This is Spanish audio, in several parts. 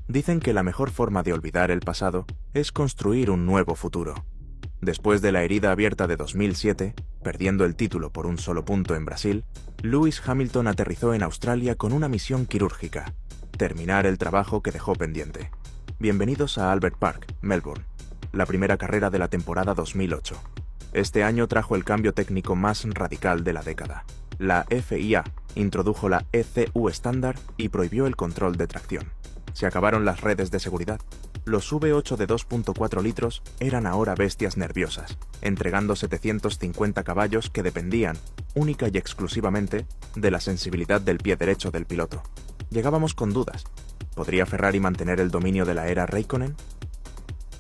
Dicen que la mejor forma de olvidar el pasado es construir un nuevo futuro. Después de la herida abierta de 2007, perdiendo el título por un solo punto en Brasil, Lewis Hamilton aterrizó en Australia con una misión quirúrgica: terminar el trabajo que dejó pendiente. Bienvenidos a Albert Park, Melbourne, la primera carrera de la temporada 2008. Este año trajo el cambio técnico más radical de la década. La FIA introdujo la ECU estándar y prohibió el control de tracción. Se acabaron las redes de seguridad. Los V8 de 2.4 litros eran ahora bestias nerviosas, entregando 750 caballos que dependían, única y exclusivamente, de la sensibilidad del pie derecho del piloto. Llegábamos con dudas. ¿Podría Ferrari mantener el dominio de la era Räikkönen?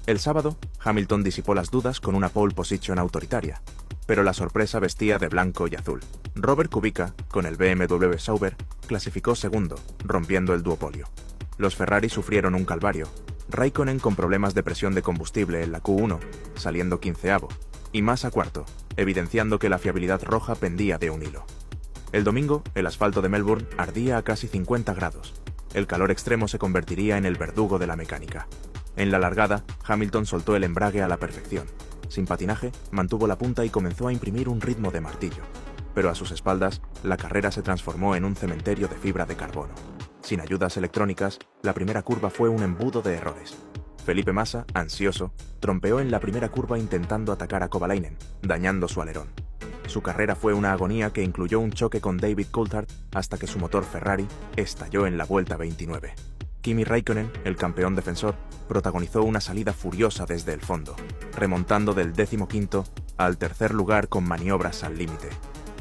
El sábado, Hamilton disipó las dudas con una pole position autoritaria, pero la sorpresa vestía de blanco y azul. Robert Kubica, con el BMW Sauber, clasificó segundo, rompiendo el duopolio. Los Ferrari sufrieron un calvario. Räikkönen con problemas de presión de combustible en la Q1, saliendo 15avo, y Massa cuarto, evidenciando que la fiabilidad roja pendía de un hilo. El domingo, el asfalto de Melbourne ardía a casi 50 grados. El calor extremo se convertiría en el verdugo de la mecánica. En la largada, Hamilton soltó el embrague a la perfección. Sin patinaje, mantuvo la punta y comenzó a imprimir un ritmo de martillo. Pero a sus espaldas, la carrera se transformó en un cementerio de fibra de carbono. Sin ayudas electrónicas, la primera curva fue un embudo de errores. Felipe Massa, ansioso, trompeó en la primera curva intentando atacar a Kovalainen, dañando su alerón. Su carrera fue una agonía que incluyó un choque con David Coulthard hasta que su motor Ferrari estalló en la vuelta 29. Kimi Räikkönen, el campeón defensor, protagonizó una salida furiosa desde el fondo, remontando del 15º al tercer lugar con maniobras al límite.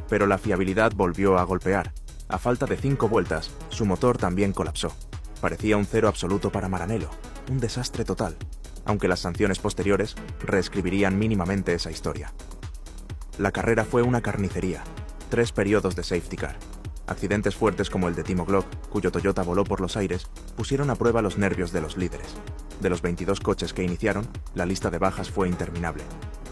Pero la fiabilidad volvió a golpear. A falta de 5 vueltas, su motor también colapsó. Parecía un cero absoluto para Maranello, un desastre total, aunque las sanciones posteriores reescribirían mínimamente esa historia. La carrera fue una carnicería, 3 periodos de safety car. Accidentes fuertes como el de Timo Glock, cuyo Toyota voló por los aires, pusieron a prueba los nervios de los líderes. De los 22 coches que iniciaron, la lista de bajas fue interminable.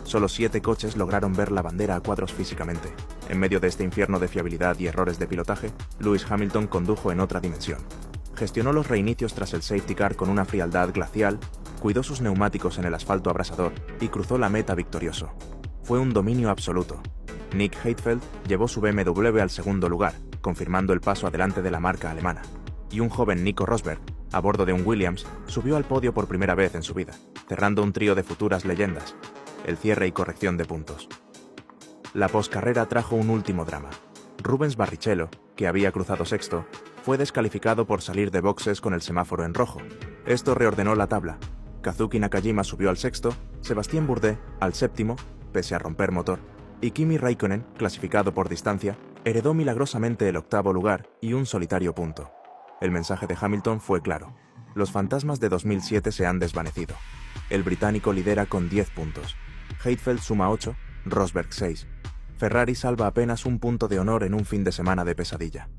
Solo 7 coches lograron ver la bandera a cuadros físicamente. En medio de este infierno de fiabilidad y errores de pilotaje, Lewis Hamilton condujo en otra dimensión. Gestionó los reinicios tras el safety car con una frialdad glacial, cuidó sus neumáticos en el asfalto abrasador y cruzó la meta victorioso. Fue un dominio absoluto. Nick Heidfeld llevó su BMW al segundo lugar, confirmando el paso adelante de la marca alemana. Y un joven Nico Rosberg, a bordo de un Williams, subió al podio por primera vez en su vida, cerrando un trío de futuras leyendas: el cierre y corrección de puntos. La poscarrera trajo un último drama. Rubens Barrichello, que había cruzado sexto, fue descalificado por salir de boxes con el semáforo en rojo. Esto reordenó la tabla. Kazuki Nakajima subió al sexto, Sébastien Bourdais al séptimo, pese a romper motor, y Kimi Räikkönen, clasificado por distancia, heredó milagrosamente el octavo lugar y un solitario punto. El mensaje de Hamilton fue claro: los fantasmas de 2007 se han desvanecido. El británico lidera con 10 puntos. Heidfeld suma 8, Rosberg 6. Ferrari salva apenas un punto de honor en un fin de semana de pesadilla.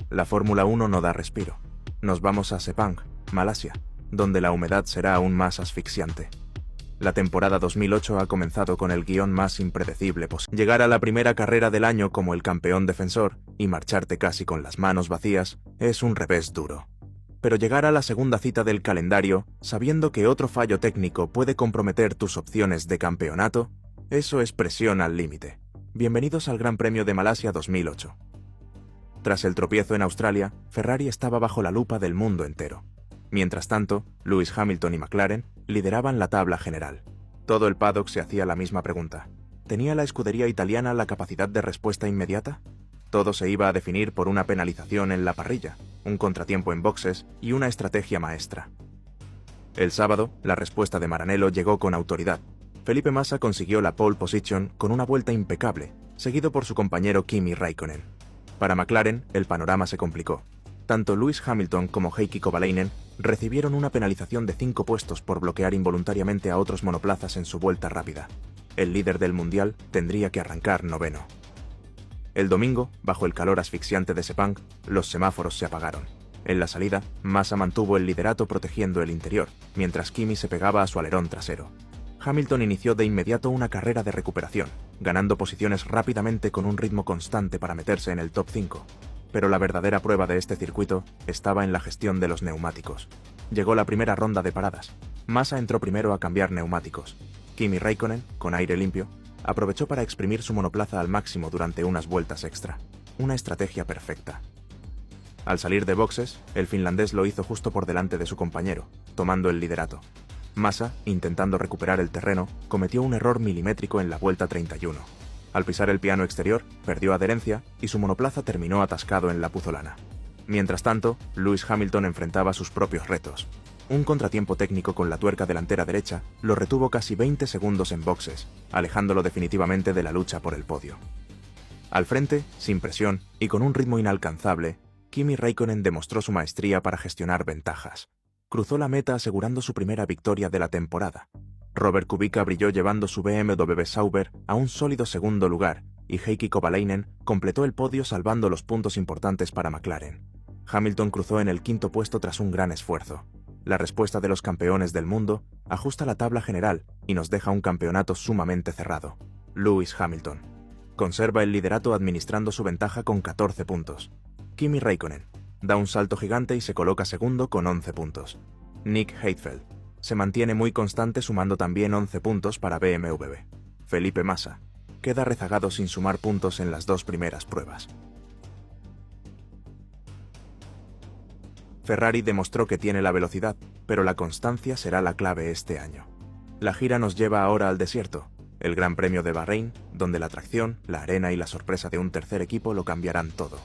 La Fórmula 1 no da respiro. Nos vamos a Sepang, Malasia, donde la humedad será aún más asfixiante. La temporada 2008 ha comenzado con el guión más impredecible posible. Llegar a la primera carrera del año como el campeón defensor y marcharte casi con las manos vacías es un revés duro. Pero llegar a la segunda cita del calendario, sabiendo que otro fallo técnico puede comprometer tus opciones de campeonato, eso es presión al límite. Bienvenidos al Gran Premio de Malasia 2008. Tras el tropiezo en Australia, Ferrari estaba bajo la lupa del mundo entero. Mientras tanto, Lewis Hamilton y McLaren lideraban la tabla general. Todo el paddock se hacía la misma pregunta: ¿tenía la escudería italiana la capacidad de respuesta inmediata? Todo se iba a definir por una penalización en la parrilla, un contratiempo en boxes y una estrategia maestra. El sábado, la respuesta de Maranello llegó con autoridad. Felipe Massa consiguió la pole position con una vuelta impecable, seguido por su compañero Kimi Räikkönen. Para McLaren, el panorama se complicó. Tanto Lewis Hamilton como Heikki Kovalainen recibieron una penalización de 5 puestos por bloquear involuntariamente a otros monoplazas en su vuelta rápida. El líder del mundial tendría que arrancar noveno. El domingo, bajo el calor asfixiante de Sepang, los semáforos se apagaron. En la salida, Massa mantuvo el liderato protegiendo el interior, mientras Kimi se pegaba a su alerón trasero. Hamilton inició de inmediato una carrera de recuperación, ganando posiciones rápidamente con un ritmo constante para meterse en el top 5. Pero la verdadera prueba de este circuito estaba en la gestión de los neumáticos. Llegó la primera ronda de paradas. Massa entró primero a cambiar neumáticos. Kimi Räikkönen, con aire limpio, aprovechó para exprimir su monoplaza al máximo durante unas vueltas extra. Una estrategia perfecta. Al salir de boxes, el finlandés lo hizo justo por delante de su compañero, tomando el liderato. Massa, intentando recuperar el terreno, cometió un error milimétrico en la vuelta 31. Al pisar el piano exterior, perdió adherencia y su monoplaza terminó atascado en la puzolana. Mientras tanto, Lewis Hamilton enfrentaba sus propios retos. Un contratiempo técnico con la tuerca delantera derecha lo retuvo casi 20 segundos en boxes, alejándolo definitivamente de la lucha por el podio. Al frente, sin presión y con un ritmo inalcanzable, Kimi Räikkönen demostró su maestría para gestionar ventajas. Cruzó la meta asegurando su primera victoria de la temporada. Robert Kubica brilló llevando su BMW Sauber a un sólido segundo lugar y Heikki Kovalainen completó el podio salvando los puntos importantes para McLaren. Hamilton cruzó en el quinto puesto tras un gran esfuerzo. La respuesta de los campeones del mundo ajusta la tabla general y nos deja un campeonato sumamente cerrado. Lewis Hamilton conserva el liderato administrando su ventaja con 14 puntos. Kimi Räikkönen da un salto gigante y se coloca segundo con 11 puntos. Nick Heidfeld se mantiene muy constante sumando también 11 puntos para BMW. Felipe Massa queda rezagado sin sumar puntos en las dos primeras pruebas. Ferrari demostró que tiene la velocidad, pero la constancia será la clave este año. La gira nos lleva ahora al desierto, el Gran Premio de Bahrein, donde la tracción, la arena y la sorpresa de un tercer equipo lo cambiarán todo.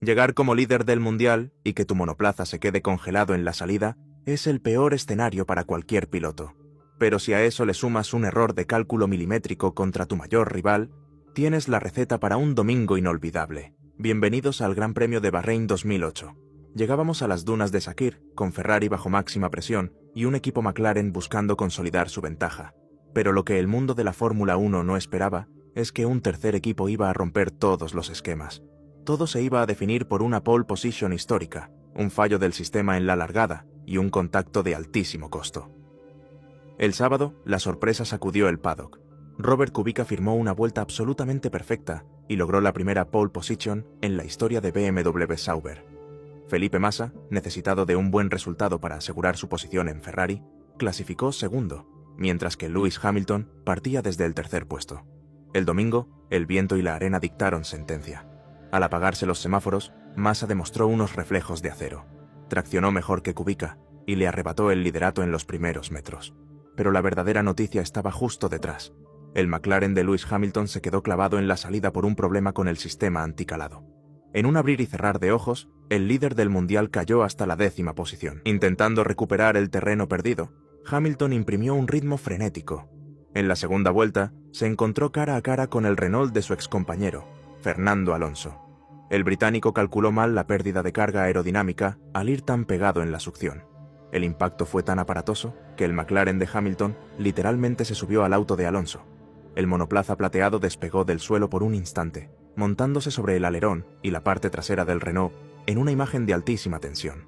Llegar como líder del mundial y que tu monoplaza se quede congelado en la salida es el peor escenario para cualquier piloto. Pero si a eso le sumas un error de cálculo milimétrico contra tu mayor rival, tienes la receta para un domingo inolvidable. Bienvenidos al Gran Premio de Bahrein 2008. Llegábamos a las dunas de Sakir, con Ferrari bajo máxima presión y un equipo McLaren buscando consolidar su ventaja. Pero lo que el mundo de la Fórmula 1 no esperaba es que un tercer equipo iba a romper todos los esquemas. Todo se iba a definir por una pole position histórica, un fallo del sistema en la largada y un contacto de altísimo costo. El sábado, la sorpresa sacudió el paddock. Robert Kubica firmó una vuelta absolutamente perfecta y logró la primera pole position en la historia de BMW Sauber. Felipe Massa, necesitado de un buen resultado para asegurar su posición en Ferrari, clasificó segundo, mientras que Lewis Hamilton partía desde el tercer puesto. El domingo, el viento y la arena dictaron sentencia. Al apagarse los semáforos, Massa demostró unos reflejos de acero. Traccionó mejor que Kubica y le arrebató el liderato en los primeros metros. Pero la verdadera noticia estaba justo detrás. El McLaren de Lewis Hamilton se quedó clavado en la salida por un problema con el sistema anticalado. En un abrir y cerrar de ojos, el líder del mundial cayó hasta la 10ª posición. Intentando recuperar el terreno perdido, Hamilton imprimió un ritmo frenético. En la segunda vuelta, se encontró cara a cara con el Renault de su excompañero, Fernando Alonso. El británico calculó mal la pérdida de carga aerodinámica al ir tan pegado en la succión. El impacto fue tan aparatoso que el McLaren de Hamilton literalmente se subió al auto de Alonso. El monoplaza plateado despegó del suelo por un instante, montándose sobre el alerón y la parte trasera del Renault en una imagen de altísima tensión.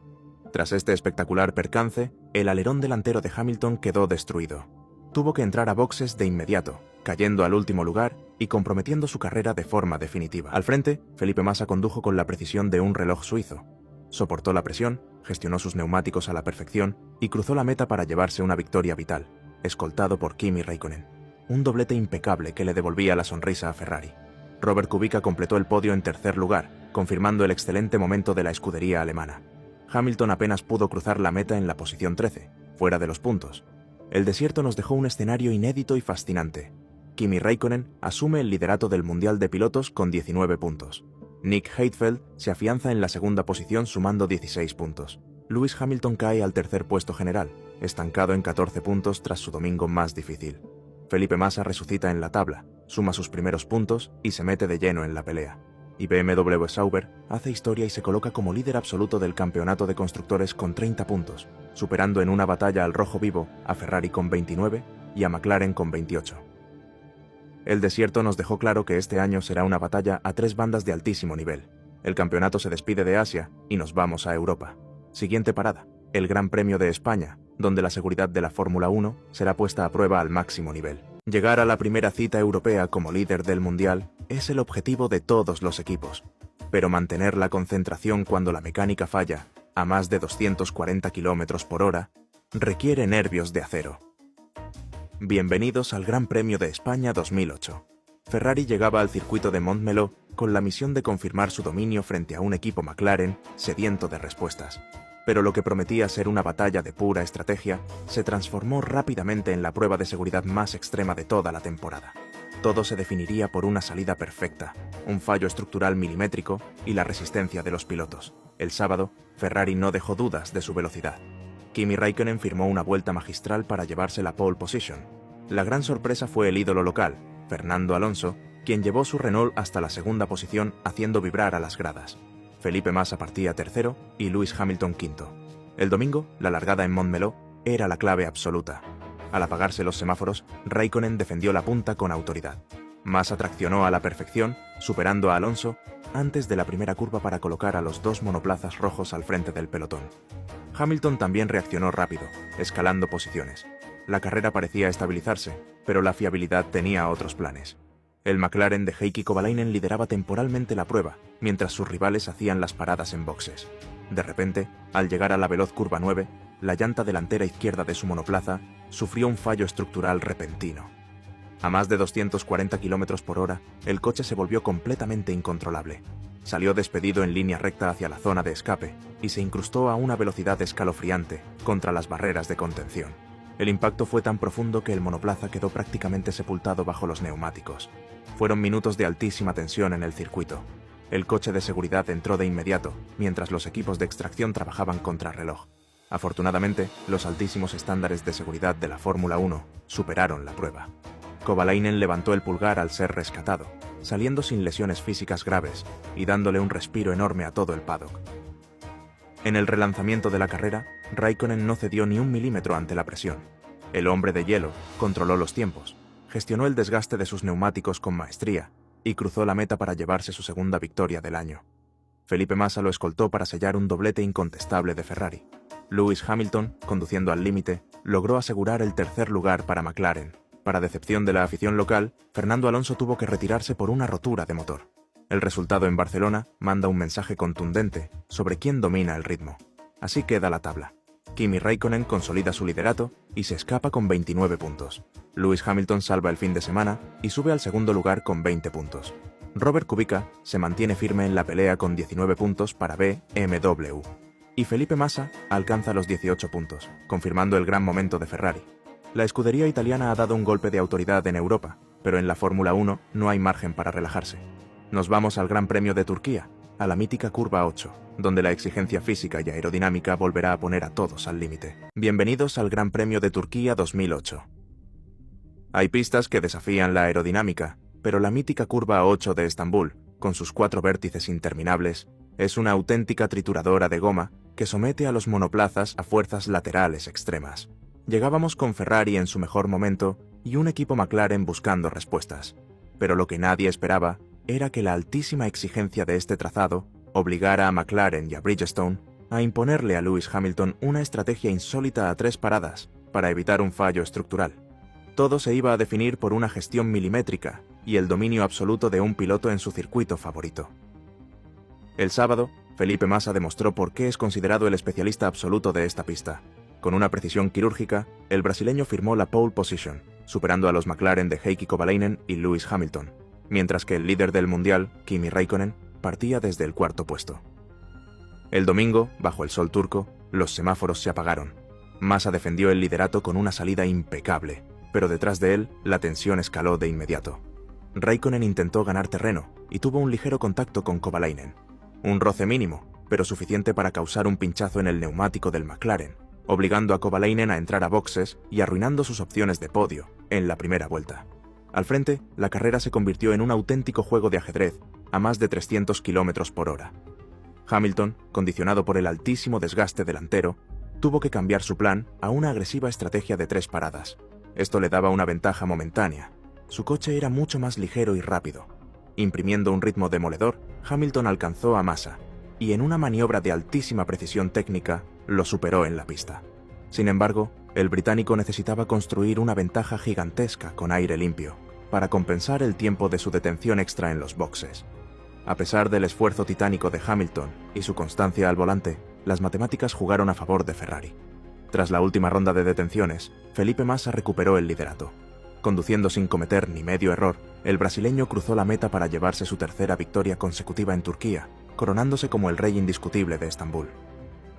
Tras este espectacular percance, el alerón delantero de Hamilton quedó destruido. Tuvo que entrar a boxes de inmediato, cayendo al último lugar y comprometiendo su carrera de forma definitiva. Al frente, Felipe Massa condujo con la precisión de un reloj suizo. Soportó la presión, gestionó sus neumáticos a la perfección y cruzó la meta para llevarse una victoria vital, escoltado por Kimi Räikkönen. Un doblete impecable que le devolvía la sonrisa a Ferrari. Robert Kubica completó el podio en tercer lugar, confirmando el excelente momento de la escudería alemana. Hamilton apenas pudo cruzar la meta en la posición 13, fuera de los puntos. El desierto nos dejó un escenario inédito y fascinante. Kimi Räikkönen asume el liderato del Mundial de Pilotos con 19 puntos. Nick Heidfeld se afianza en la segunda posición sumando 16 puntos. Lewis Hamilton cae al tercer puesto general, estancado en 14 puntos tras su domingo más difícil. Felipe Massa resucita en la tabla, suma sus primeros puntos y se mete de lleno en la pelea. Y BMW Sauber hace historia y se coloca como líder absoluto del campeonato de constructores con 30 puntos, superando en una batalla al rojo vivo a Ferrari con 29 y a McLaren con 28. El desierto nos dejó claro que este año será una batalla a tres bandas de altísimo nivel. El campeonato se despide de Asia y nos vamos a Europa. Siguiente parada, el Gran Premio de España, donde la seguridad de la Fórmula 1 será puesta a prueba al máximo nivel. Llegar a la primera cita europea como líder del mundial es el objetivo de todos los equipos. pero mantener la concentración cuando la mecánica falla, a más de 240 km por hora, requiere nervios de acero. Bienvenidos al Gran Premio de España 2008. Ferrari llegaba al circuito de Montmeló con la misión de confirmar su dominio frente a un equipo McLaren sediento de respuestas. Pero lo que prometía ser una batalla de pura estrategia se transformó rápidamente en la prueba de seguridad más extrema de toda la temporada. Todo se definiría por una salida perfecta, un fallo estructural milimétrico y la resistencia de los pilotos. El sábado, Ferrari no dejó dudas de su velocidad. Kimi Räikkönen firmó una vuelta magistral para llevarse la pole position. La gran sorpresa fue el ídolo local, Fernando Alonso, quien llevó su Renault hasta la segunda posición haciendo vibrar a las gradas. Felipe Massa partía tercero y Lewis Hamilton quinto. El domingo, la largada en Montmeló era la clave absoluta. Al apagarse los semáforos, Räikkönen defendió la punta con autoridad. Massa traccionó a la perfección, superando a Alonso antes de la primera curva para colocar a los dos monoplazas rojos al frente del pelotón. Hamilton también reaccionó rápido, escalando posiciones. La carrera parecía estabilizarse, pero la fiabilidad tenía otros planes. El McLaren de Heikki Kovalainen lideraba temporalmente la prueba, mientras sus rivales hacían las paradas en boxes. De repente, al llegar a la veloz curva 9, la llanta delantera izquierda de su monoplaza sufrió un fallo estructural repentino. A más de 240 km por hora, el coche se volvió completamente incontrolable. Salió despedido en línea recta hacia la zona de escape y se incrustó a una velocidad escalofriante contra las barreras de contención. El impacto fue tan profundo que el monoplaza quedó prácticamente sepultado bajo los neumáticos. Fueron minutos de altísima tensión en el circuito. El coche de seguridad entró de inmediato, mientras los equipos de extracción trabajaban contrarreloj. Afortunadamente, los altísimos estándares de seguridad de la Fórmula 1 superaron la prueba. Kovalainen levantó el pulgar al ser rescatado, saliendo sin lesiones físicas graves y dándole un respiro enorme a todo el paddock. En el relanzamiento de la carrera, Räikkönen no cedió ni un milímetro ante la presión. El hombre de hielo controló los tiempos, gestionó el desgaste de sus neumáticos con maestría y cruzó la meta para llevarse su segunda victoria del año. Felipe Massa lo escoltó para sellar un doblete incontestable de Ferrari. Lewis Hamilton, conduciendo al límite, logró asegurar el tercer lugar para McLaren. Para decepción de la afición local, Fernando Alonso tuvo que retirarse por una rotura de motor. El resultado en Barcelona manda un mensaje contundente sobre quién domina el ritmo. Así queda la tabla. Kimi Räikkönen consolida su liderato y se escapa con 29 puntos. Lewis Hamilton salva el fin de semana y sube al segundo lugar con 20 puntos. Robert Kubica se mantiene firme en la pelea con 19 puntos para BMW. Y Felipe Massa alcanza los 18 puntos, confirmando el gran momento de Ferrari. La escudería italiana ha dado un golpe de autoridad en Europa, pero en la Fórmula 1 no hay margen para relajarse. Nos vamos al Gran Premio de Turquía, a la mítica curva 8, donde la exigencia física y aerodinámica volverá a poner a todos al límite. Bienvenidos al Gran Premio de Turquía 2008. Hay pistas que desafían la aerodinámica, pero la mítica curva 8 de Estambul, con sus 4 vértices interminables, es una auténtica trituradora de goma que somete a los monoplazas a fuerzas laterales extremas. Llegábamos con Ferrari en su mejor momento y un equipo McLaren buscando respuestas, pero lo que nadie esperaba era que la altísima exigencia de este trazado obligara a McLaren y a Bridgestone a imponerle a Lewis Hamilton una estrategia insólita a 3 paradas para evitar un fallo estructural. Todo se iba a definir por una gestión milimétrica y el dominio absoluto de un piloto en su circuito favorito. El sábado, Felipe Massa demostró por qué es considerado el especialista absoluto de esta pista. Con una precisión quirúrgica, el brasileño firmó la pole position, superando a los McLaren de Heikki Kovalainen y Lewis Hamilton, mientras que el líder del mundial, Kimi Räikkönen, partía desde el cuarto puesto. El domingo, bajo el sol turco, los semáforos se apagaron. Massa defendió el liderato con una salida impecable, pero detrás de él, la tensión escaló de inmediato. Räikkönen intentó ganar terreno y tuvo un ligero contacto con Kovalainen. Un roce mínimo, pero suficiente para causar un pinchazo en el neumático del McLaren, obligando a Kovalainen a entrar a boxes y arruinando sus opciones de podio en la primera vuelta. Al frente, la carrera se convirtió en un auténtico juego de ajedrez a más de 300 km por hora. Hamilton, condicionado por el altísimo desgaste delantero, tuvo que cambiar su plan a una agresiva estrategia de 3 paradas. Esto le daba una ventaja momentánea. Su coche era mucho más ligero y rápido. Imprimiendo un ritmo demoledor, Hamilton alcanzó a Massa y en una maniobra de altísima precisión técnica lo superó en la pista. Sin embargo, el británico necesitaba construir una ventaja gigantesca con aire limpio para compensar el tiempo de su detención extra en los boxes. A pesar del esfuerzo titánico de Hamilton y su constancia al volante, las matemáticas jugaron a favor de Ferrari. Tras la última ronda de detenciones, Felipe Massa recuperó el liderato. Conduciendo sin cometer ni medio error, el brasileño cruzó la meta para llevarse su tercera victoria consecutiva en Turquía, coronándose como el rey indiscutible de Estambul.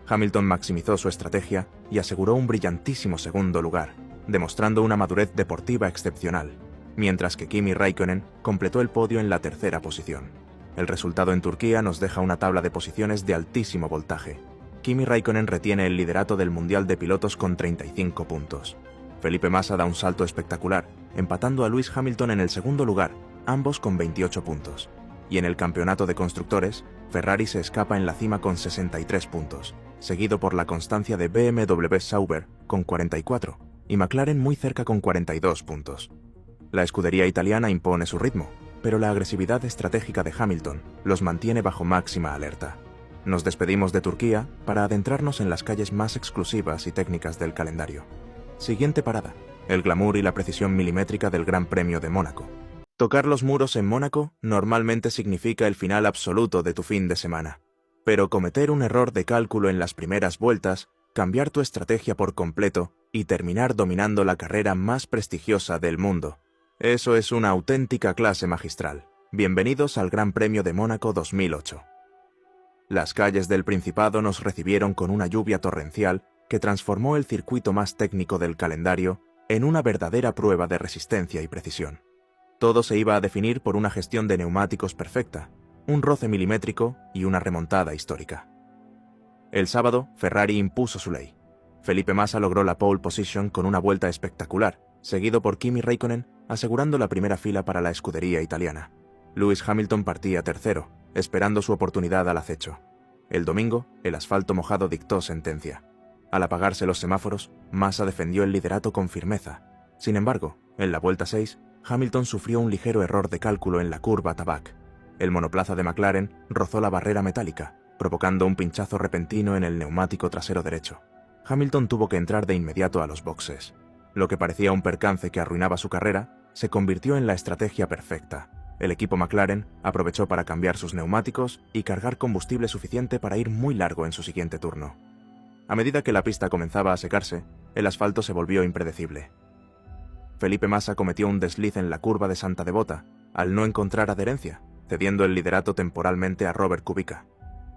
Hamilton maximizó su estrategia y aseguró un brillantísimo segundo lugar, demostrando una madurez deportiva excepcional, mientras que Kimi Räikkönen completó el podio en la tercera posición. El resultado en Turquía nos deja una tabla de posiciones de altísimo voltaje. Kimi Räikkönen retiene el liderato del Mundial de Pilotos con 35 puntos. Felipe Massa da un salto espectacular, empatando a Lewis Hamilton en el segundo lugar, ambos con 28 puntos. Y en el campeonato de constructores, Ferrari se escapa en la cima con 63 puntos, seguido por la constancia de BMW Sauber con 44 y McLaren muy cerca con 42 puntos. La escudería italiana impone su ritmo, pero la agresividad estratégica de Hamilton los mantiene bajo máxima alerta. Nos despedimos de Turquía para adentrarnos en las calles más exclusivas y técnicas del calendario. Siguiente parada: el glamour y la precisión milimétrica del Gran Premio de Mónaco. Tocar los muros en Mónaco normalmente significa el final absoluto de tu fin de semana. Pero cometer un error de cálculo en las primeras vueltas, cambiar tu estrategia por completo y terminar dominando la carrera más prestigiosa del mundo, eso es una auténtica clase magistral. Bienvenidos al Gran Premio de Mónaco 2008. Las calles del Principado nos recibieron con una lluvia torrencial que transformó el circuito más técnico del calendario en una verdadera prueba de resistencia y precisión. Todo se iba a definir por una gestión de neumáticos perfecta, un roce milimétrico y una remontada histórica. El sábado, Ferrari impuso su ley. Felipe Massa logró la pole position con una vuelta espectacular, seguido por Kimi Räikkönen, asegurando la primera fila para la escudería italiana. Lewis Hamilton partía tercero, esperando su oportunidad al acecho. El domingo, el asfalto mojado dictó sentencia. Al apagarse los semáforos, Massa defendió el liderato con firmeza. Sin embargo, en la vuelta 6, Hamilton sufrió un ligero error de cálculo en la curva Tabac. El monoplaza de McLaren rozó la barrera metálica, provocando un pinchazo repentino en el neumático trasero derecho. Hamilton tuvo que entrar de inmediato a los boxes. Lo que parecía un percance que arruinaba su carrera, se convirtió en la estrategia perfecta. El equipo McLaren aprovechó para cambiar sus neumáticos y cargar combustible suficiente para ir muy largo en su siguiente turno. A medida que la pista comenzaba a secarse, el asfalto se volvió impredecible. Felipe Massa cometió un desliz en la curva de Santa Devota, al no encontrar adherencia, cediendo el liderato temporalmente a Robert Kubica.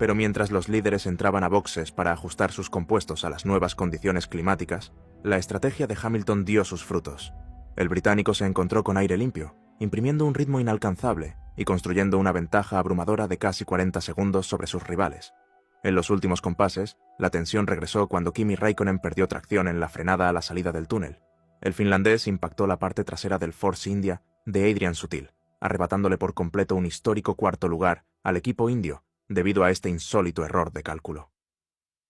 Pero mientras los líderes entraban a boxes para ajustar sus compuestos a las nuevas condiciones climáticas, la estrategia de Hamilton dio sus frutos. El británico se encontró con aire limpio, imprimiendo un ritmo inalcanzable y construyendo una ventaja abrumadora de casi 40 segundos sobre sus rivales. En los últimos compases, la tensión regresó cuando Kimi Räikkönen perdió tracción en la frenada a la salida del túnel. El finlandés impactó la parte trasera del Force India de Adrian Sutil, arrebatándole por completo un histórico cuarto lugar al equipo indio, debido a este insólito error de cálculo.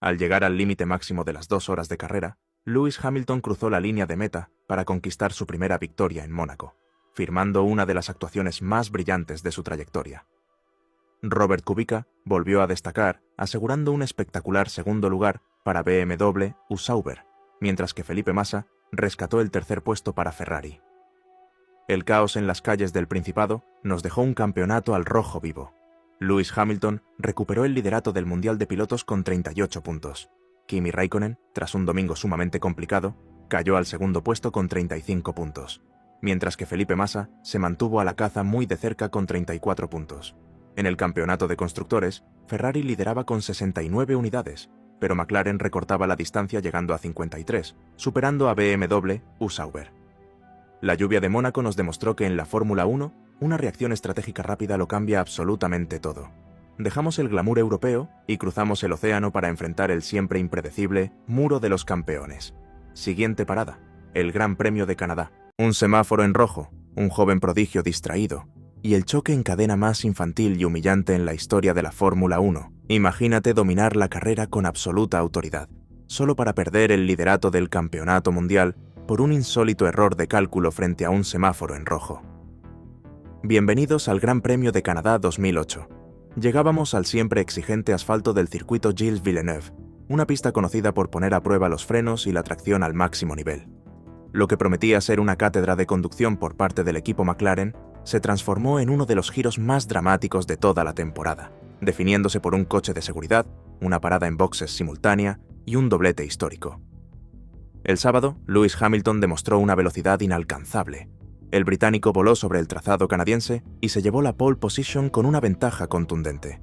Al llegar al límite máximo de las 2 horas de carrera, Lewis Hamilton cruzó la línea de meta para conquistar su primera victoria en Mónaco, firmando una de las actuaciones más brillantes de su trayectoria. Robert Kubica volvió a destacar, asegurando un espectacular segundo lugar para BMW Sauber, mientras que Felipe Massa rescató el tercer puesto para Ferrari. El caos en las calles del Principado nos dejó un campeonato al rojo vivo. Lewis Hamilton recuperó el liderato del Mundial de Pilotos con 38 puntos. Kimi Räikkönen, tras un domingo sumamente complicado, cayó al segundo puesto con 35 puntos, mientras que Felipe Massa se mantuvo a la caza muy de cerca con 34 puntos. En el campeonato de constructores, Ferrari lideraba con 69 unidades, pero McLaren recortaba la distancia llegando a 53, superando a BMW Sauber. La lluvia de Mónaco nos demostró que en la Fórmula 1, una reacción estratégica rápida lo cambia absolutamente todo. Dejamos el glamour europeo y cruzamos el océano para enfrentar el siempre impredecible Muro de los Campeones. Siguiente parada: el Gran Premio de Canadá. Un semáforo en rojo, un joven prodigio distraído, y el choque en cadena más infantil y humillante en la historia de la Fórmula 1. Imagínate dominar la carrera con absoluta autoridad, solo para perder el liderato del campeonato mundial por un insólito error de cálculo frente a un semáforo en rojo. Bienvenidos al Gran Premio de Canadá 2008. Llegábamos al siempre exigente asfalto del circuito Gilles Villeneuve, una pista conocida por poner a prueba los frenos y la tracción al máximo nivel. Lo que prometía ser una cátedra de conducción por parte del equipo McLaren se transformó en uno de los giros más dramáticos de toda la temporada, definiéndose por un coche de seguridad, una parada en boxes simultánea y un doblete histórico. El sábado, Lewis Hamilton demostró una velocidad inalcanzable. El británico voló sobre el trazado canadiense y se llevó la pole position con una ventaja contundente.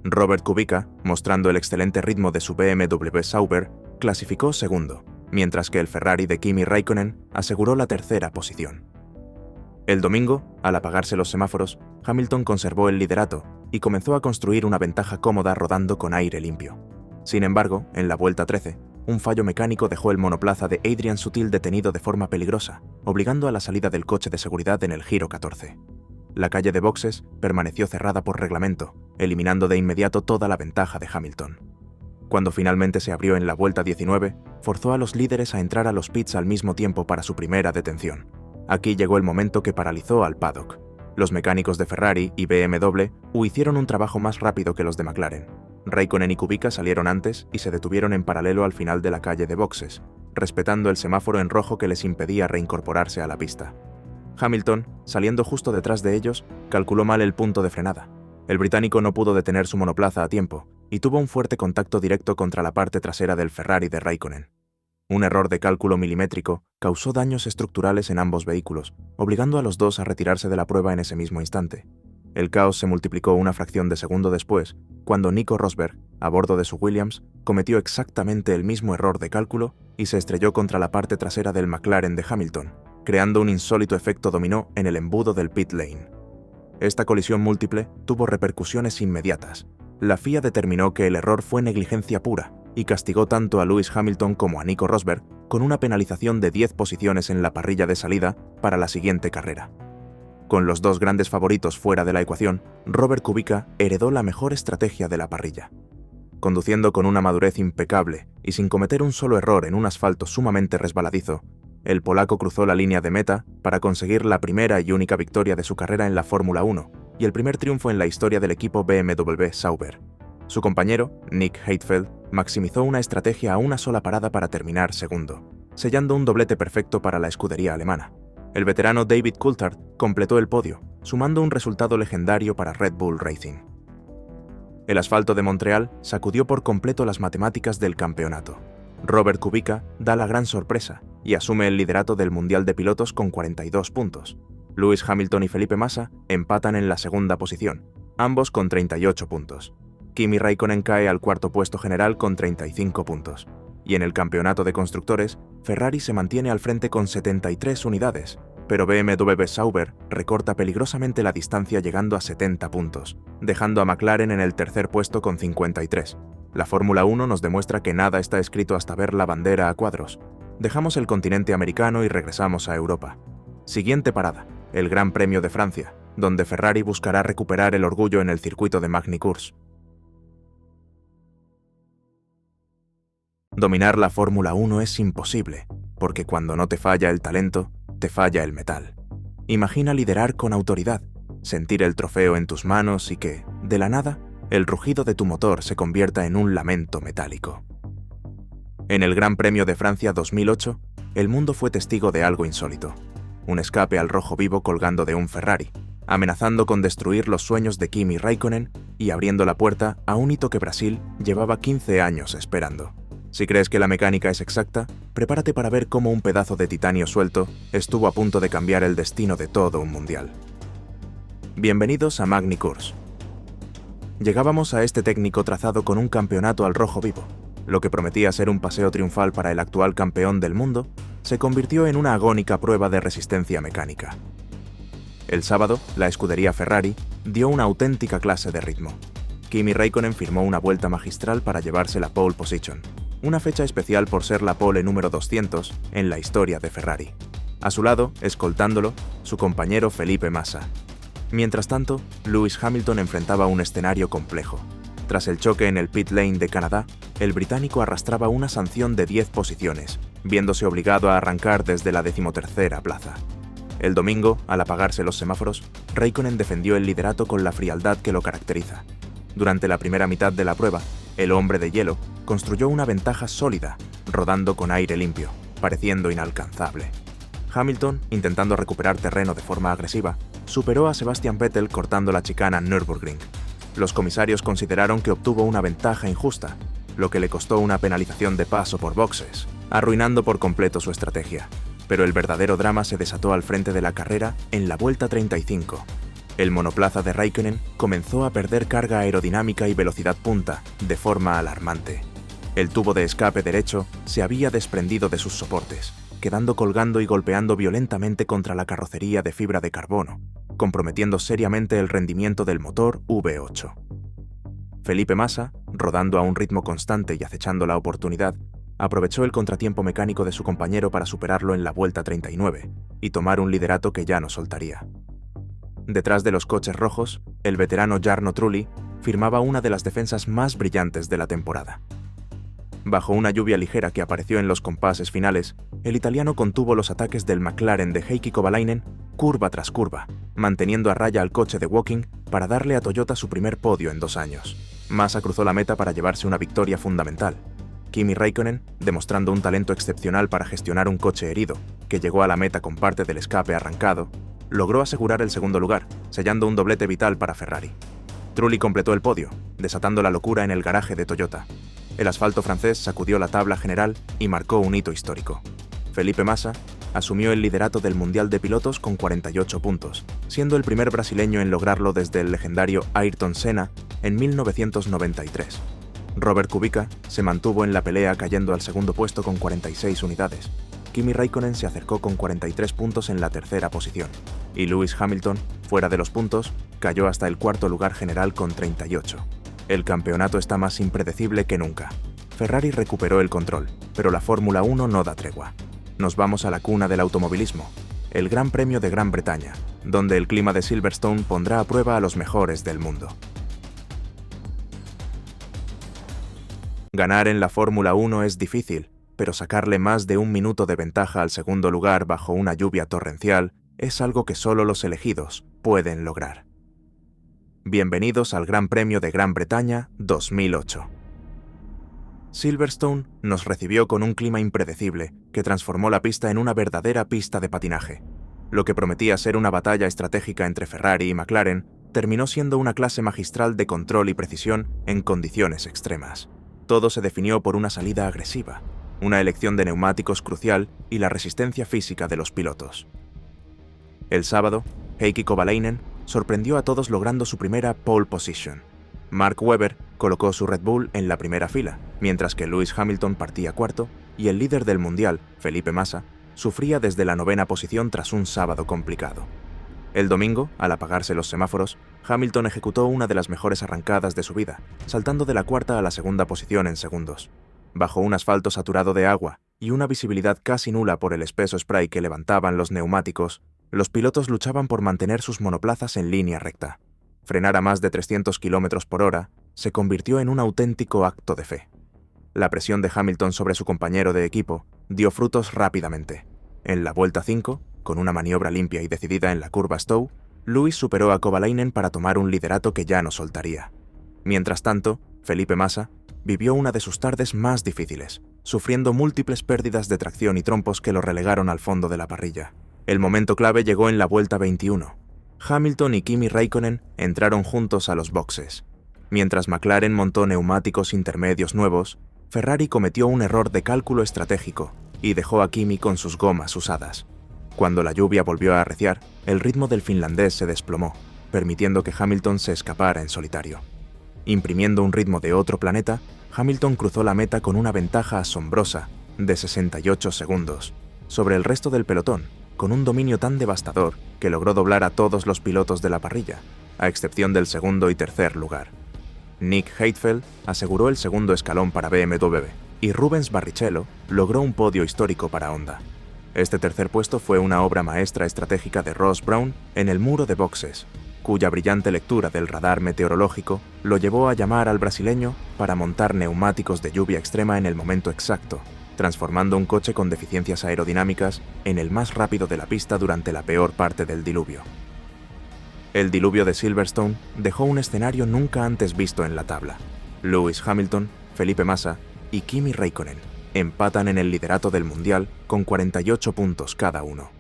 Robert Kubica, mostrando el excelente ritmo de su BMW Sauber, clasificó segundo, mientras que el Ferrari de Kimi Räikkönen aseguró la tercera posición. El domingo, al apagarse los semáforos, Hamilton conservó el liderato y comenzó a construir una ventaja cómoda rodando con aire limpio. Sin embargo, en la vuelta 13, un fallo mecánico dejó el monoplaza de Adrian Sutil detenido de forma peligrosa, obligando a la salida del coche de seguridad en el giro 14. La calle de boxes permaneció cerrada por reglamento, eliminando de inmediato toda la ventaja de Hamilton. Cuando finalmente se abrió en la vuelta 19, forzó a los líderes a entrar a los pits al mismo tiempo para su primera detención. Aquí llegó el momento que paralizó al paddock. Los mecánicos de Ferrari y BMW hicieron un trabajo más rápido que los de McLaren. Räikkönen y Kubica salieron antes y se detuvieron en paralelo al final de la calle de boxes, respetando el semáforo en rojo que les impedía reincorporarse a la pista. Hamilton, saliendo justo detrás de ellos, calculó mal el punto de frenada. El británico no pudo detener su monoplaza a tiempo y tuvo un fuerte contacto directo contra la parte trasera del Ferrari de Räikkönen. Un error de cálculo milimétrico causó daños estructurales en ambos vehículos, obligando a los dos a retirarse de la prueba en ese mismo instante. El caos se multiplicó una fracción de segundo después, cuando Nico Rosberg, a bordo de su Williams, cometió exactamente el mismo error de cálculo y se estrelló contra la parte trasera del McLaren de Hamilton, creando un insólito efecto dominó en el embudo del pit lane. Esta colisión múltiple tuvo repercusiones inmediatas. La FIA determinó que el error fue negligencia pura y castigó tanto a Lewis Hamilton como a Nico Rosberg con una penalización de 10 posiciones en la parrilla de salida para la siguiente carrera. Con los dos grandes favoritos fuera de la ecuación, Robert Kubica heredó la mejor estrategia de la parrilla. Conduciendo con una madurez impecable y sin cometer un solo error en un asfalto sumamente resbaladizo, el polaco cruzó la línea de meta para conseguir la primera y única victoria de su carrera en la Fórmula 1 y el primer triunfo en la historia del equipo BMW Sauber. Su compañero, Nick Heidfeld, maximizó una estrategia a una sola parada para terminar segundo, sellando un doblete perfecto para la escudería alemana. El veterano David Coulthard completó el podio, sumando un resultado legendario para Red Bull Racing. El asfalto de Montreal sacudió por completo las matemáticas del campeonato. Robert Kubica da la gran sorpresa y asume el liderato del Mundial de Pilotos con 42 puntos. Lewis Hamilton y Felipe Massa empatan en la segunda posición, ambos con 38 puntos. Kimi Räikkönen cae al cuarto puesto general con 35 puntos. Y en el campeonato de constructores, Ferrari se mantiene al frente con 73 unidades, pero BMW Sauber recorta peligrosamente la distancia llegando a 70 puntos, dejando a McLaren en el tercer puesto con 53. La Fórmula 1 nos demuestra que nada está escrito hasta ver la bandera a cuadros. Dejamos el continente americano y regresamos a Europa. Siguiente parada, el Gran Premio de Francia, donde Ferrari buscará recuperar el orgullo en el circuito de Magny-Cours. Dominar la Fórmula 1 es imposible, porque cuando no te falla el talento, te falla el metal. Imagina liderar con autoridad, sentir el trofeo en tus manos y que, de la nada, el rugido de tu motor se convierta en un lamento metálico. En el Gran Premio de Francia 2008, el mundo fue testigo de algo insólito. Un escape al rojo vivo colgando de un Ferrari, amenazando con destruir los sueños de Kimi Räikkönen y abriendo la puerta a un hito que Brasil llevaba 15 años esperando. Si crees que la mecánica es exacta, prepárate para ver cómo un pedazo de titanio suelto estuvo a punto de cambiar el destino de todo un mundial. Bienvenidos a Magny-Cours. Llegábamos a este técnico trazado con un campeonato al rojo vivo. Lo que prometía ser un paseo triunfal para el actual campeón del mundo, se convirtió en una agónica prueba de resistencia mecánica. El sábado, la escudería Ferrari dio una auténtica clase de ritmo. Kimi Räikkönen firmó una vuelta magistral para llevarse la pole position, una fecha especial por ser la pole número 200 en la historia de Ferrari. A su lado, escoltándolo, su compañero Felipe Massa. Mientras tanto, Lewis Hamilton enfrentaba un escenario complejo. Tras el choque en el pit lane de Canadá, el británico arrastraba una sanción de 10 posiciones, viéndose obligado a arrancar desde la 13ª plaza. El domingo, al apagarse los semáforos, Räikkönen defendió el liderato con la frialdad que lo caracteriza. Durante la primera mitad de la prueba, el hombre de hielo construyó una ventaja sólida, rodando con aire limpio, pareciendo inalcanzable. Hamilton, intentando recuperar terreno de forma agresiva, superó a Sebastian Vettel cortando la chicana Nürburgring. Los comisarios consideraron que obtuvo una ventaja injusta, lo que le costó una penalización de paso por boxes, arruinando por completo su estrategia. Pero el verdadero drama se desató al frente de la carrera en la vuelta 35. El monoplaza de Räikkönen comenzó a perder carga aerodinámica y velocidad punta de forma alarmante. El tubo de escape derecho se había desprendido de sus soportes, quedando colgando y golpeando violentamente contra la carrocería de fibra de carbono, comprometiendo seriamente el rendimiento del motor V8. Felipe Massa, rodando a un ritmo constante y acechando la oportunidad, aprovechó el contratiempo mecánico de su compañero para superarlo en la vuelta 39 y tomar un liderato que ya no soltaría. Detrás de los coches rojos, el veterano Jarno Trulli firmaba una de las defensas más brillantes de la temporada. Bajo una lluvia ligera que apareció en los compases finales, el italiano contuvo los ataques del McLaren de Heikki Kovalainen curva tras curva, manteniendo a raya al coche de Woking para darle a Toyota su primer podio en 2 años. Massa cruzó la meta para llevarse una victoria fundamental. Kimi Räikkönen, demostrando un talento excepcional para gestionar un coche herido, que llegó a la meta con parte del escape arrancado, logró asegurar el segundo lugar, sellando un doblete vital para Ferrari. Trulli completó el podio, desatando la locura en el garaje de Toyota. El asfalto francés sacudió la tabla general y marcó un hito histórico. Felipe Massa asumió el liderato del Mundial de Pilotos con 48 puntos, siendo el primer brasileño en lograrlo desde el legendario Ayrton Senna en 1993. Robert Kubica se mantuvo en la pelea cayendo al segundo puesto con 46 unidades. Kimi Räikkönen se acercó con 43 puntos en la tercera posición, y Lewis Hamilton, fuera de los puntos, cayó hasta el cuarto lugar general con 38. El campeonato está más impredecible que nunca. Ferrari recuperó el control, pero la Fórmula 1 no da tregua. Nos vamos a la cuna del automovilismo, el Gran Premio de Gran Bretaña, donde el clima de Silverstone pondrá a prueba a los mejores del mundo. Ganar en la Fórmula 1 es difícil, pero sacarle más de 1 minuto de ventaja al segundo lugar bajo una lluvia torrencial es algo que solo los elegidos pueden lograr. Bienvenidos al Gran Premio de Gran Bretaña 2008. Silverstone nos recibió con un clima impredecible que transformó la pista en una verdadera pista de patinaje. Lo que prometía ser una batalla estratégica entre Ferrari y McLaren terminó siendo una clase magistral de control y precisión en condiciones extremas. Todo se definió por una salida agresiva, una elección de neumáticos crucial y la resistencia física de los pilotos. El sábado, Heikki Kovalainen sorprendió a todos logrando su primera pole position. Mark Webber colocó su Red Bull en la primera fila, mientras que Lewis Hamilton partía cuarto y el líder del mundial, Felipe Massa, sufría desde la 9ª posición tras un sábado complicado. El domingo, al apagarse los semáforos, Hamilton ejecutó una de las mejores arrancadas de su vida, saltando de la 4ª a la 2ª posición en segundos. Bajo un asfalto saturado de agua y una visibilidad casi nula por el espeso spray que levantaban los neumáticos, los pilotos luchaban por mantener sus monoplazas en línea recta. Frenar a más de 300 km por hora se convirtió en un auténtico acto de fe. La presión de Hamilton sobre su compañero de equipo dio frutos rápidamente. En la vuelta 5, con una maniobra limpia y decidida en la curva Stowe, Lewis superó a Kovalainen para tomar un liderato que ya no soltaría. Mientras tanto, Felipe Massa vivió una de sus tardes más difíciles, sufriendo múltiples pérdidas de tracción y trompos que lo relegaron al fondo de la parrilla. El momento clave llegó en la vuelta 21. Hamilton y Kimi Räikkönen entraron juntos a los boxes. Mientras McLaren montó neumáticos intermedios nuevos, Ferrari cometió un error de cálculo estratégico y dejó a Kimi con sus gomas usadas. Cuando la lluvia volvió a arreciar, el ritmo del finlandés se desplomó, permitiendo que Hamilton se escapara en solitario. Imprimiendo un ritmo de otro planeta, Hamilton cruzó la meta con una ventaja asombrosa de 68 segundos sobre el resto del pelotón, con un dominio tan devastador que logró doblar a todos los pilotos de la parrilla, a excepción del segundo y tercer lugar. Nick Heidfeld aseguró el segundo escalón para BMW y Rubens Barrichello logró un podio histórico para Honda. Este tercer puesto fue una obra maestra estratégica de Ross Brown en el muro de boxes, cuya brillante lectura del radar meteorológico lo llevó a llamar al brasileño para montar neumáticos de lluvia extrema en el momento exacto, transformando un coche con deficiencias aerodinámicas en el más rápido de la pista durante la peor parte del diluvio. El diluvio de Silverstone dejó un escenario nunca antes visto en la tabla. Lewis Hamilton, Felipe Massa y Kimi Räikkönen empatan en el liderato del mundial con 48 puntos cada uno.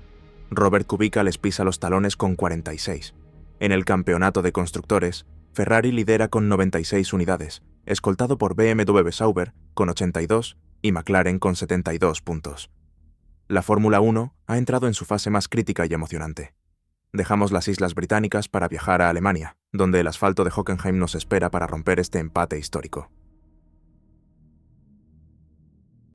Robert Kubica les pisa los talones con 46. En el campeonato de constructores, Ferrari lidera con 96 unidades, escoltado por BMW Sauber con 82 y McLaren con 72 puntos. La Fórmula 1 ha entrado en su fase más crítica y emocionante. Dejamos las Islas Británicas para viajar a Alemania, donde el asfalto de Hockenheim nos espera para romper este empate histórico.